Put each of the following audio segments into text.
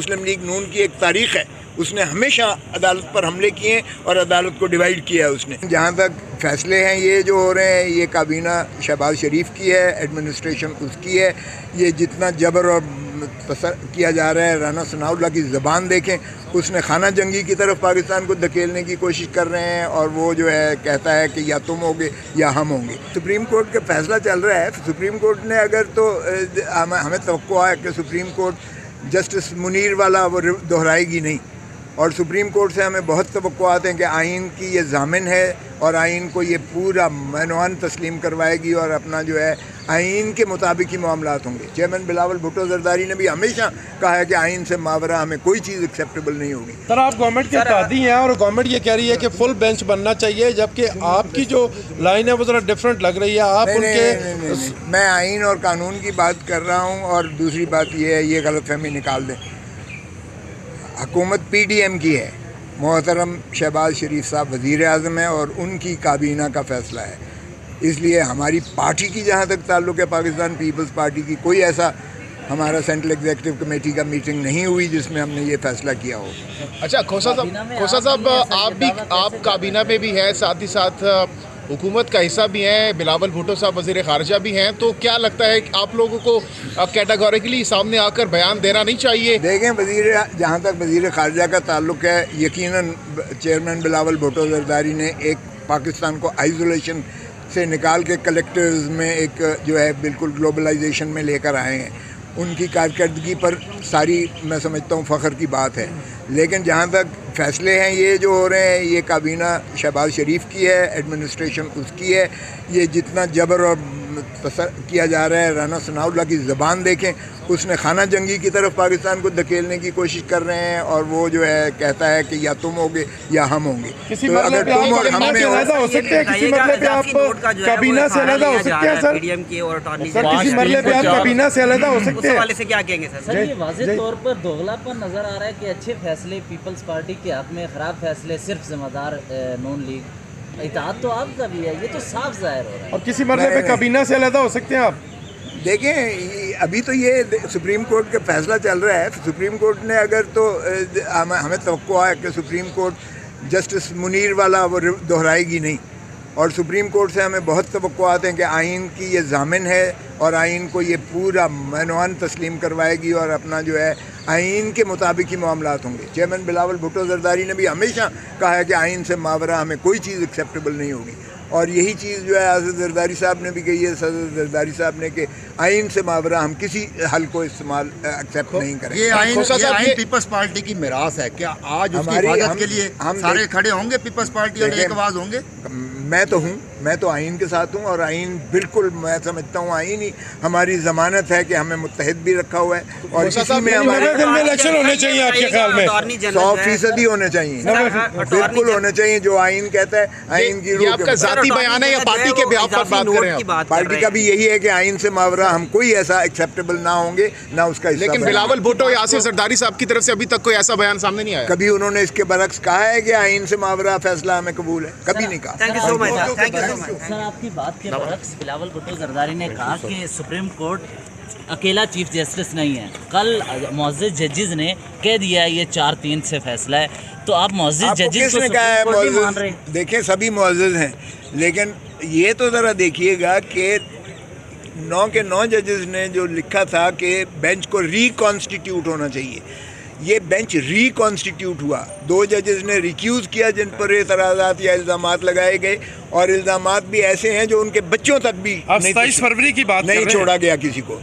मुस्लिम league नून की एक तारीख़ है, उसने हमेशा अदालत पर हमले किए हैं और अदालत को डिवाइड किया है उसने। जहाँ तक फ़ैसले हैं ये जो हो रहे हैं, ये काबीना शहबाज शरीफ की है, एडमिनिस्ट्रेशन उसकी है। ये जितना जबर और किया जा रहा है, राना सनाउल्लाह की ज़बान देखें, उसने खाना जंगी की तरफ पाकिस्तान को धकेलने की कोशिश कर रहे हैं और वो जो है कहता है कि या तुम होगे या हम होंगे। सुप्रीम कोर्ट का फैसला चल रहा है, सुप्रीम कोर्ट ने अगर तो हमें तवक्को है कि सुप्रीम कोर्ट जस्टिस मुनीर वाला वो दोहराएगी नहीं, और सुप्रीम कोर्ट से हमें बहुत तवक्को आते हैं कि आइन की ये ज़ामिन है और आइन को ये पूरा मनवान तस्लीम करवाएगी और अपना जो है आइन के मुताबिक ही मामलात होंगे। चेयरमैन बिलावल भुट्टो जरदारी ने भी हमेशा कहा है कि आइन से मावरा हमें कोई चीज़ एक्सेप्टेबल नहीं होगी। सर, आप गवर्नमेंट के तादी हैं और गवर्नमेंट ये कह रही है कि फुल बेंच बनना चाहिए, जबकि आपकी जो लाइन है वो ज़रा डिफरेंट लग रही है। आप नहीं, मैं आइन और कानून की बात कर रहा हूँ और दूसरी बात ये है, ये गलतफहमी निकाल दें। हुकूमत PDM की है, मोहतरम शहबाज शरीफ साहब वज़ीर आज़म है और उनकी काबीना का फ़ैसला है, इसलिए हमारी पार्टी की जहाँ तक ताल्लुक़ है, पाकिस्तान पीपल्स पार्टी की कोई ऐसा हमारा सेंट्रल एग्जीक्यूटिव कमेटी का मीटिंग नहीं हुई जिसमें हमने ये फ़ैसला किया हो। अच्छा, खोसा साहब आप काबीना में भी हैं, साथ ही साथ हुकूमत का हिस्सा भी हैं, बिलावल भुट्टो साहब वज़ीर ख़ारजा भी हैं, तो क्या लगता है कि आप लोगों को कैटेगोरिकली सामने आकर बयान देना नहीं चाहिए? देखें, जहाँ तक वज़ीर ख़ारजा का ताल्लुक़ है, यकीनन चेयरमैन बिलावल भुट्टो जरदारी ने एक पाकिस्तान को आइसोलेशन से निकाल के कलेक्टर्स में एक जो है बिल्कुल ग्लोबलाइजेशन में लेकर आए हैं। उनकी कारकर्दगी पर सारी मैं समझता हूँ फ़ख्र की बात है। लेकिन जहाँ तक फ़ैसले हैं ये जो हो रहे हैं, ये काबीना शहबाज शरीफ की है, एडमिनिस्ट्रेशन उसकी है। ये जितना जबर और किया जा रहा है, राना सनाउल्लाह की ज़बान देखें, उसने खाना जंगी की तरफ पाकिस्तान को धकेलने की कोशिश कर रहे हैं और वो जो है कहता है कि या तुम होगे या हम होंगे। तो अगर तुम और हम में हो सकते हैं, किसी मरले पे आप काबीना से अलग हो सकते हैं सर, किसी मरले पे आप काबीना से अलग हो सकते हैं। वाले से क्या कहेंगे सर? ये वाज़ेह तौर पर दोगलापन नज़र आ रहा है कि अच्छे फैसले पीपल्स पार्टी के हक में, ख़राब फैसले सिर्फ जिम्मेदार नून लीग। इताअत तो आपका भी है, ये तो साफ जाहिर हो रहा है। और किसी मरले पे काबीना से अलग हो सकते हैं आप। देखें, अभी तो ये सुप्रीम कोर्ट का फैसला चल रहा है। सुप्रीम कोर्ट ने अगर तो हमें तवक्को है कि सुप्रीम कोर्ट जस्टिस मुनीर वाला वो दोहराएगी नहीं, और सुप्रीम कोर्ट से हमें बहुत तवक्को आते हैं कि आइन की ये ज़ामिन है और आइन को ये पूरा मनवान तस्लीम करवाएगी और अपना जो है आइन के मुताबिक ही मामलात होंगे। चेयरमैन बिलावल भुट्टो जरदारी ने भी हमेशा कहा है कि आइन से मावरा हमें कोई चीज़ एक्सेप्टेबल नहीं होगी, और यही चीज़ जो है आज़ाद जरदारी साहब ने भी कही है, सदर जरदारी साहब ने, कि आइन से मावरा हम किसी हल को इस्तेमाल एक्सेप्ट नहीं करेंगे। ये आइन पीपल्स पार्टी की मिरास है, क्या आज उसकी हिफाजत के लिए हम सारे खड़े होंगे? पीपल्स पार्टी और एक आवाज़ होंगे? मैं तो हूँ, मैं तो आइन के साथ हूँ, और आइन बिल्कुल मैं समझता हूँ आइन ही हमारी ज़मानत है कि हमें मुत्तहिद भी रखा हुआ है, और इसी में हमारे इलेक्शन होने चाहिए आपके ख्याल में? 100% होने चाहिए, बिल्कुल होने चाहिए जो आइन कहता है। आइन की रूह आपका जाती बयान है या पार्टी के बिहाफ पर बात कर रहे हैं? पार्टी का भी यही है कि आइन से मावरा हम कोई ऐसा एक्सेप्टेबल ना होंगे, ना उसका हिस्सा। लेकिन बिलावल भुट्टो या आसिफ जरदारी साहब की तरफ से अभी तक कोई ऐसा बयान सामने नहीं आया। कभी उन्होंने इसके बरक्स कहा है कि आइन से मावरा फैसला हमें कबूल है? कभी नहीं कहा। सर, आपकी बात के बरक्स बिलावल भुट्टो जरदारी ने कहा कि सुप्रीम कोर्ट अकेला चीफ जस्टिस नहीं है। कल मुअज़्ज़िज़ जजेस ने कह दिया है ये 4-3 से फैसला है, तो आप मुअज़्ज़िज़ जजेस को कहा सुप्रीम कोर्ट मान रहे? देखें, सभी मुअज़्ज़िज़ हैं, लेकिन ये तो ज़रा देखिएगा कि 9 के 9 जजेस ने जो लिखा था कि बेंच को रिकॉन्स्टिट्यूट होना चाहिए, ये बेंच रिकॉन्स्टिट्यूट हुआ। 2 जजेस ने रिक्यूज़ किया जिन पर एतराज़ात या इल्ज़ामात लगाए गए, और इल्ज़ामात भी ऐसे हैं जो उनके बच्चों तक भी 27 फरवरी की बात नहीं छोड़ा गया किसी को,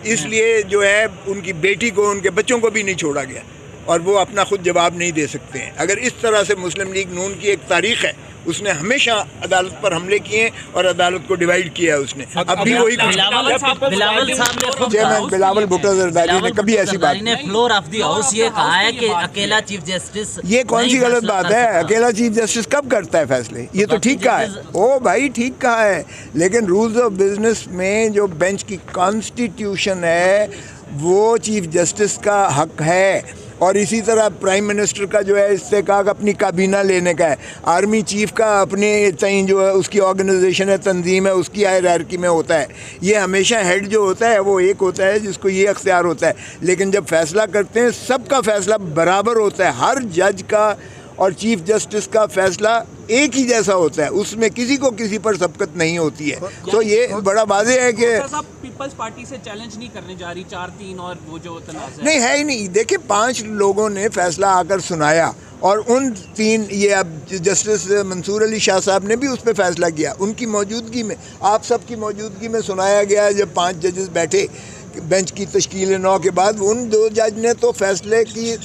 इसलिए जो है उनकी बेटी को, उनके बच्चों को भी नहीं छोड़ा गया, और वो अपना खुद जवाब नहीं दे सकते हैं। अगर इस तरह से मुस्लिम लीग नून की एक तारीख़ है, उसने हमेशा अदालत पर हमले किए हैं और अदालत को डिवाइड किया है उसने। अब भी वही बिलावल भुट्टो जरदारी ने कभी ऐसी बात नहीं। फ्लोर ऑफ द हाउस ये कहा है कि अकेला चीफ जस्टिस, ये कौन सी गलत बात है? अकेला चीफ जस्टिस कब करता है फैसले? ये तो ठीक कहा है, ओ भाई ठीक कहा है, लेकिन रूल्स ऑफ बिजनेस में जो बेंच की कॉन्स्टिट्यूशन है वो चीफ जस्टिस का हक है। और इसी तरह प्राइम मिनिस्टर का जो है इस्तेकाक अपनी काबीना लेने का है, आर्मी चीफ का अपने तय जो है उसकी ऑर्गेनाइजेशन है, तंजीम है, उसकी हायरार्की में होता है। ये हमेशा हेड जो होता है वो एक होता है जिसको ये अख्तियार होता है, लेकिन जब फैसला करते हैं सबका फैसला बराबर होता है। हर जज का और चीफ जस्टिस का फैसला एक ही जैसा होता है, उसमें किसी को किसी पर सबकत नहीं होती है। तो ये बड़ा वाज़ेह है कि पीपल्स पार्टी से चैलेंज नहीं करने जा रही 4-3 और वो जो तनाज़ नहीं है ही नहीं। देखिए 5 लोगों ने फैसला आकर सुनाया और उन 3 ये अब जस्टिस मंसूर अली शाह साहब ने भी उस पर फैसला किया, उनकी मौजूदगी में, आप सबकी मौजूदगी में सुनाया गया। जब 5 जजेस बैठे बेंच की तश्कील 9 के बाद, उन 2 जज ने तो फैसले की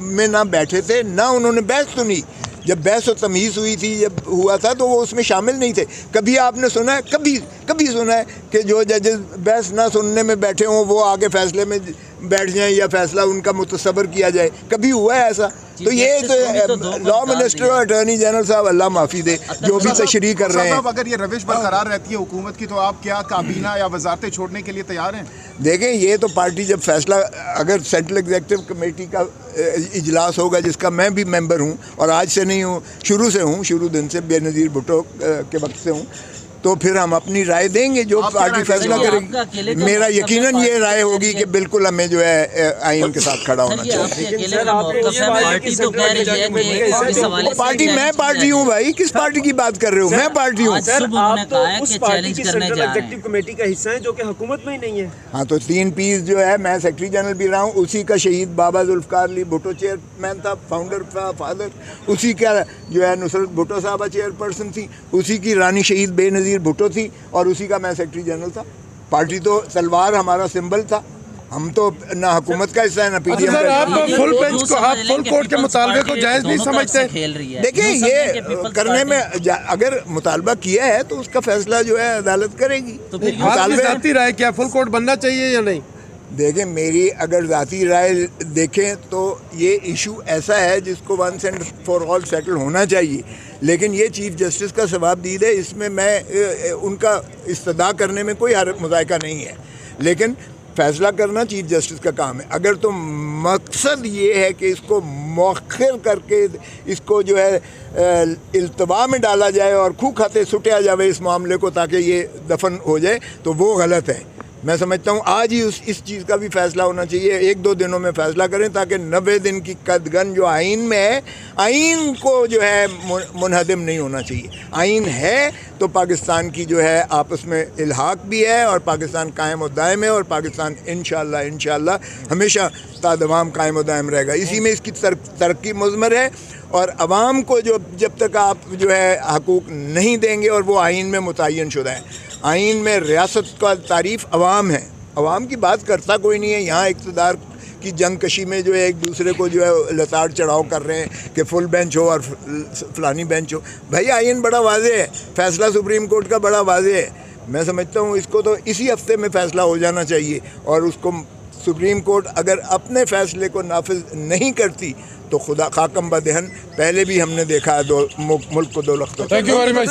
में ना बैठे थे ना उन्होंने बहस सुनी। जब बहस और तमीज़ हुई थी, जब हुआ था तो वो उसमें शामिल नहीं थे। कभी आपने सुना है, कभी सुना है कि जो जजेस बहस ना सुनने में बैठे हों वो आगे फैसले में बैठ जाएं या फैसला उनका मुतसबर किया जाए? कभी हुआ है ऐसा? तो ये तो लॉ मिनिस्टर और अटॉर्नी जनरल साहब अल्लाह माफ़ी दे जो भी तशरीह कर रहे हैं। अगर ये रविश बरकरार रहती है हुकूमत की तो आप क्या काबीना या वजारतें छोड़ने के लिए तैयार हैं? देखें ये तो पार्टी जब फैसला, अगर सेंट्रल एग्जीक्यूटिव कमेटी का इजलास होगा जिसका मैं भी मेंबर हूं और आज से नहीं हूं, शुरू दिन से बेनज़ीर भुट्टो के वक्त से हूं, तो फिर हम अपनी राय देंगे जो पार्टी फैसला करेगी। मेरा यकीनन ये राय होगी कि बिल्कुल हमें जो है आइन के साथ खड़ा होना चाहिए। पार्टी मैं पार्टी हूँ भाई, किस पार्टी की बात कर रहे हो? मैं पार्टी हूँ। आप तो उस पार्टी की सेंट्रल एग्जीक्यूटिव कमेटी का हिस्सा है जो कि हुकूमत में ही नहीं है। हाँ तो 3 पीस जो है, मैं सेक्रेटरी जनरल भी रहा हूँ, उसी का शहीद बाबा जुल्फ़िकार अली भुट्टो चेयरमैन था, फाउंडर था, फादर उसी का जो है नुसरत भुट्टो साहबा चेयरपर्सन थी, उसी की रानी शहीद बेनज़ीर भुट्टो थी और उसी का मैं सेक्रेटरी जनरल था। पार्टी तो तलवार हमारा सिंबल था, हम तो ना हुकूमत का हिस्सा है ना पीडीएम का। आप फुल बेंच को, आप फुल कोर्ट के मुतालबे को जायज़ नहीं समझते? देखिए ये करने में अगर मुतालबा किया है तो उसका फैसला जो है अदालत करेगी। तो आपकी ज़ाती राय क्या, फुल कोर्ट बनना चाहिए या नहीं? देखें मेरी अगर ज़ाती राय देखें तो ये इशू ऐसा है जिसको once and for all settle होना चाहिए, लेकिन ये चीफ जस्टिस का सवाबदीद है, इसमें मैं उनका इस्तदा करने में कोई मुज़ायका नहीं है, लेकिन फ़ैसला करना चीफ जस्टिस का काम है। अगर तो मकसद ये है कि इसको मौखिर करके इसको जो है इल्तवा में डाला जाए और खूह खाते सुटिया जाए इस मामले को ताकि ये दफन हो जाए, तो वो गलत है। मैं समझता हूँ आज ही इस चीज़ का भी फ़ैसला होना चाहिए, 1-2 दिनों में फ़ैसला करें ताकि 90 दिन की कदगन जो आइन में है, आइन को जो है मुनहदम नहीं होना चाहिए। आइन है तो पाकिस्तान की जो है आपस में इल्हाक भी है और पाकिस्तान कायम और दायम है और पाकिस्तान इंशाअल्लाह हमेशा तादवाम कायम और दायम रहेगा। इसी में इसकी तरक्की मुज़मर है और आवाम को जो जब तक आप जो है हकूक़ नहीं देंगे, और वो आइन में मुतय्यन शुदा है, आइन में रियासत का तारीफ़ अवाम है, अवाम की बात करता कोई नहीं है। यहाँ इक़्तिदार की जंग कशी में जो है एक दूसरे को जो है लताड़ चढ़ाव कर रहे हैं कि फुल बेंच हो और फलानी बेंच हो। भाई आइन बड़ा वाज़ेह है, फ़ैसला सुप्रीम कोर्ट का बड़ा वाज़ेह है। मैं समझता हूँ इसको तो इसी हफ्ते में फ़ैसला हो जाना चाहिए और उसको सुप्रीम कोर्ट अगर अपने फ़ैसले को नाफिज नहीं करती तो खुदा खाकम बदहन, पहले भी हमने देखा है मुल्क को 2 लख्तों। Thank you very much.